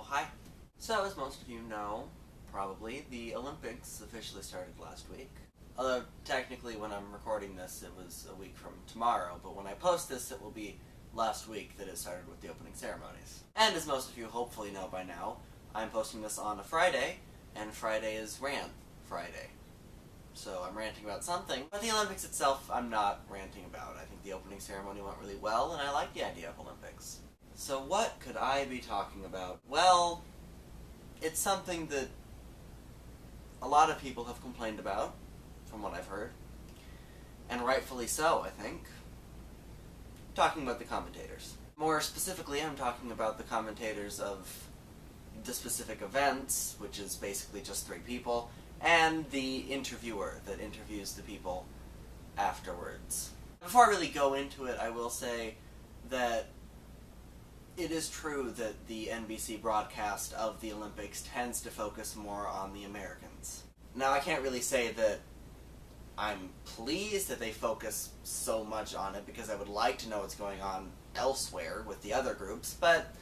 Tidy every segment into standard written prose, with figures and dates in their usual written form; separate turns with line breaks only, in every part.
hi. So, as most of you know, probably, the Olympics officially started last week. Although, technically, when I'm recording this, it was a week from tomorrow, but when I post this, it will be last week that it started with the opening ceremonies. And as most of you hopefully know by now, I'm posting this on a Friday, and Friday is Rant Friday. So I'm ranting about something, but the Olympics itself I'm not ranting about. I think the opening ceremony went really well, and I like the idea of Olympics. So what could I be talking about? Well, it's something that a lot of people have complained about, from what I've heard. And rightfully so, I think. I'm talking about the commentators. More specifically, I'm talking about the commentators of the specific events, which is basically just 3 people, and the interviewer that interviews the people afterwards. Before I really go into it, I will say that it is true that the NBC broadcast of the Olympics tends to focus more on the Americans. Now, I can't really say that I'm pleased that they focus so much on it, because I would like to know what's going on elsewhere with the other groups, but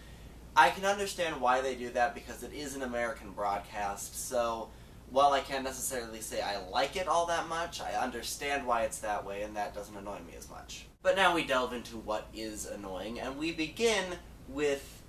I can understand why they do that because it is an American broadcast, so while I can't necessarily say I like it all that much, I understand why it's that way, and that doesn't annoy me as much. But now we delve into what is annoying, and we begin with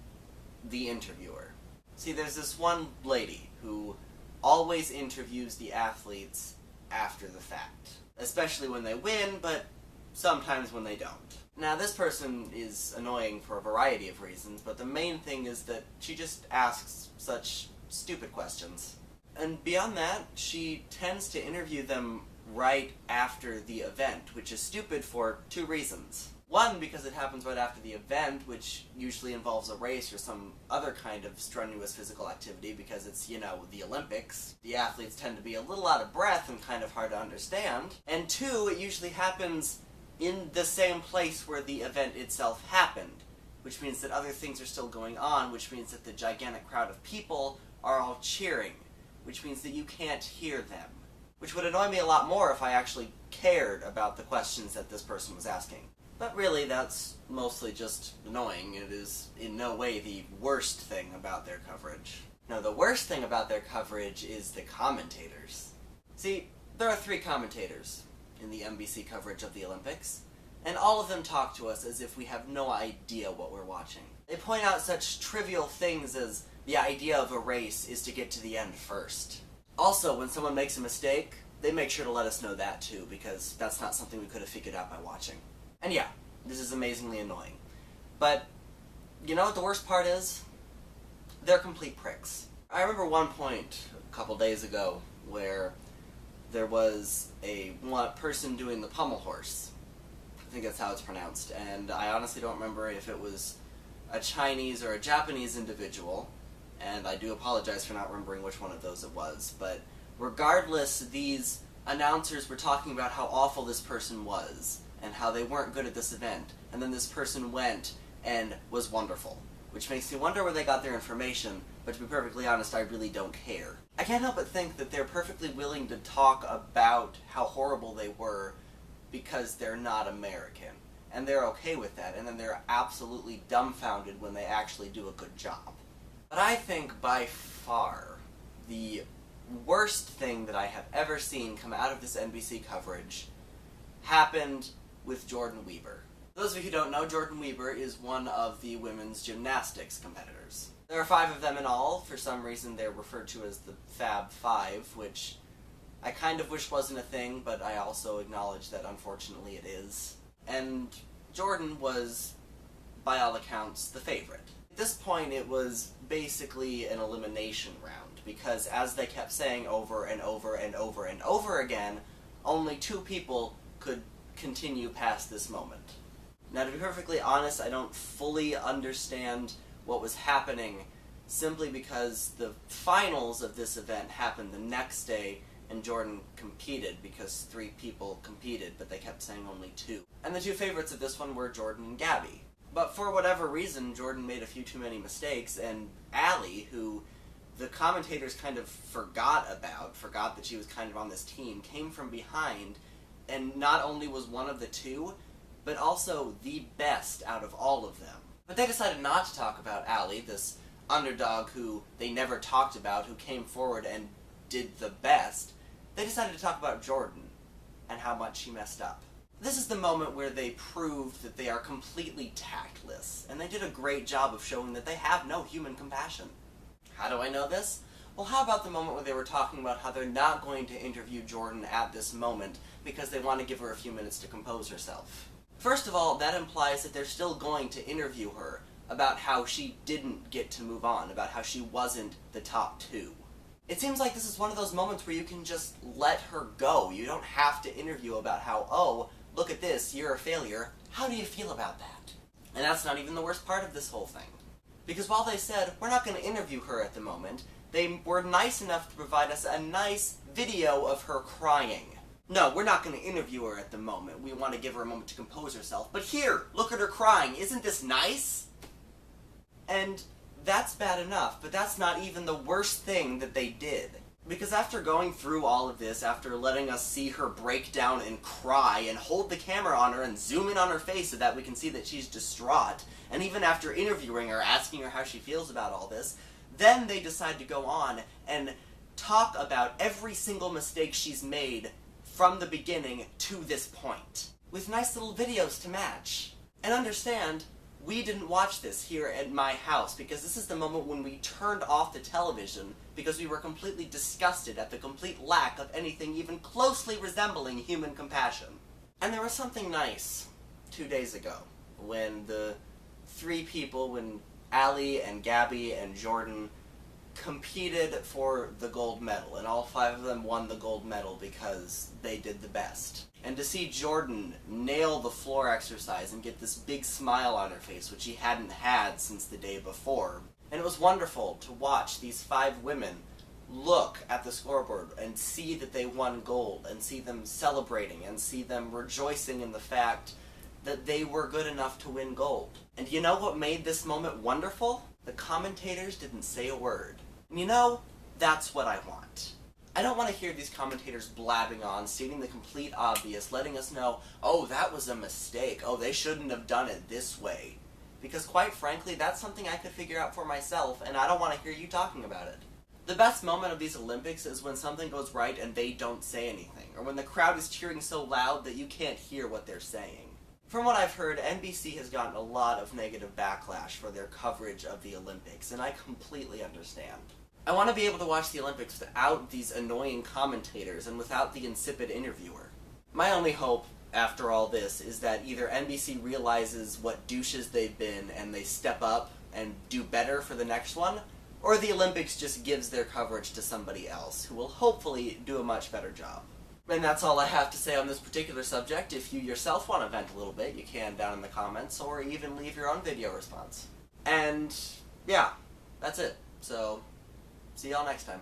the interviewer. See, there's this one lady who always interviews the athletes after the fact. Especially when they win, but sometimes when they don't. Now, this person is annoying for a variety of reasons, but the main thing is that she just asks such stupid questions. And beyond that, she tends to interview them right after the event, which is stupid for 2 reasons. One, because it happens right after the event, which usually involves a race or some other kind of strenuous physical activity, because it's, you know, the Olympics. The athletes tend to be a little out of breath and kind of hard to understand. And 2, it usually happens in the same place where the event itself happened, which means that other things are still going on, which means that the gigantic crowd of people are all cheering, which means that you can't hear them. Which would annoy me a lot more if I actually cared about the questions that this person was asking. But really, that's mostly just annoying. It is in no way the worst thing about their coverage. No, the worst thing about their coverage is the commentators. See, there are 3 commentators in the NBC coverage of the Olympics, and all of them talk to us as if we have no idea what we're watching. They point out such trivial things as the idea of a race is to get to the end first. Also, when someone makes a mistake, they make sure to let us know that too, because that's not something we could have figured out by watching. And yeah, this is amazingly annoying. But, you know what the worst part is? They're complete pricks. I remember one point, a couple days ago, where there was one person doing the pommel horse. I think that's how it's pronounced, and I honestly don't remember if it was a Chinese or a Japanese individual, and I do apologize for not remembering which one of those it was, but regardless, these announcers were talking about how awful this person was, and how they weren't good at this event, and then this person went and was wonderful. Which makes me wonder where they got their information, but to be perfectly honest, I really don't care. I can't help but think that they're perfectly willing to talk about how horrible they were because they're not American, and they're okay with that, and then they're absolutely dumbfounded when they actually do a good job. But I think by far the worst thing that I have ever seen come out of this NBC coverage happened with Jordan Weber. For those of you who don't know, Jordan Weber is one of the women's gymnastics competitors. There are 5 of them in all. For some reason they're referred to as the Fab Five, which I kind of wish wasn't a thing, but I also acknowledge that unfortunately it is. And Jordan was, by all accounts, the favorite. At this point it was basically an elimination round, because as they kept saying over and over and over and over again, only 2 people could continue past this moment. Now, to be perfectly honest, I don't fully understand what was happening, simply because the finals of this event happened the next day, and Jordan competed because 3 people competed, but they kept saying only 2. And the 2 favorites of this one were Jordan and Gabby. But for whatever reason, Jordan made a few too many mistakes, and Allie, who the commentators kind of forgot that she was kind of on this team, came from behind, and not only was one of the 2, but also the best out of all of them. But they decided not to talk about Allie, this underdog who they never talked about, who came forward and did the best, they decided to talk about Jordan and how much she messed up. This is the moment where they proved that they are completely tactless, and they did a great job of showing that they have no human compassion. How do I know this? Well, how about the moment where they were talking about how they're not going to interview Jordan at this moment because they want to give her a few minutes to compose herself? First of all, that implies that they're still going to interview her about how she didn't get to move on, about how she wasn't the top two. It seems like this is one of those moments where you can just let her go. You don't have to interview about how, oh, look at this, you're a failure. How do you feel about that? And that's not even the worst part of this whole thing. Because while they said, we're not going to interview her at the moment, they were nice enough to provide us a nice video of her crying. No, we're not going to interview her at the moment. We want to give her a moment to compose herself. But here, look at her crying. Isn't this nice? And that's bad enough, but that's not even the worst thing that they did. Because after going through all of this, after letting us see her break down and cry, and hold the camera on her and zoom in on her face so that we can see that she's distraught, and even after interviewing her, asking her how she feels about all this, then they decide to go on and talk about every single mistake she's made from the beginning to this point, with nice little videos to match. And understand, we didn't watch this here at my house, because this is the moment when we turned off the television because we were completely disgusted at the complete lack of anything even closely resembling human compassion. And there was something nice 2 days ago, when the three people, when Allie and Gabby and Jordan competed for the gold medal, and all 5 of them won the gold medal because they did the best. And to see Jordan nail the floor exercise and get this big smile on her face, which she hadn't had since the day before. And it was wonderful to watch these 5 women look at the scoreboard and see that they won gold, and see them celebrating, and see them rejoicing in the fact that they were good enough to win gold. And you know what made this moment wonderful? The commentators didn't say a word. And you know, that's what I want. I don't want to hear these commentators blabbing on, stating the complete obvious, letting us know, oh, that was a mistake, oh, they shouldn't have done it this way. Because quite frankly, that's something I could figure out for myself, and I don't want to hear you talking about it. The best moment of these Olympics is when something goes right and they don't say anything, or when the crowd is cheering so loud that you can't hear what they're saying. From what I've heard, NBC has gotten a lot of negative backlash for their coverage of the Olympics, and I completely understand. I want to be able to watch the Olympics without these annoying commentators and without the insipid interviewer. My only hope, after all this, is that either NBC realizes what douches they've been and they step up and do better for the next one, or the Olympics just gives their coverage to somebody else, who will hopefully do a much better job. And that's all I have to say on this particular subject. If you yourself want to vent a little bit, you can down in the comments, or even leave your own video response. And yeah, that's it. So, see y'all next time.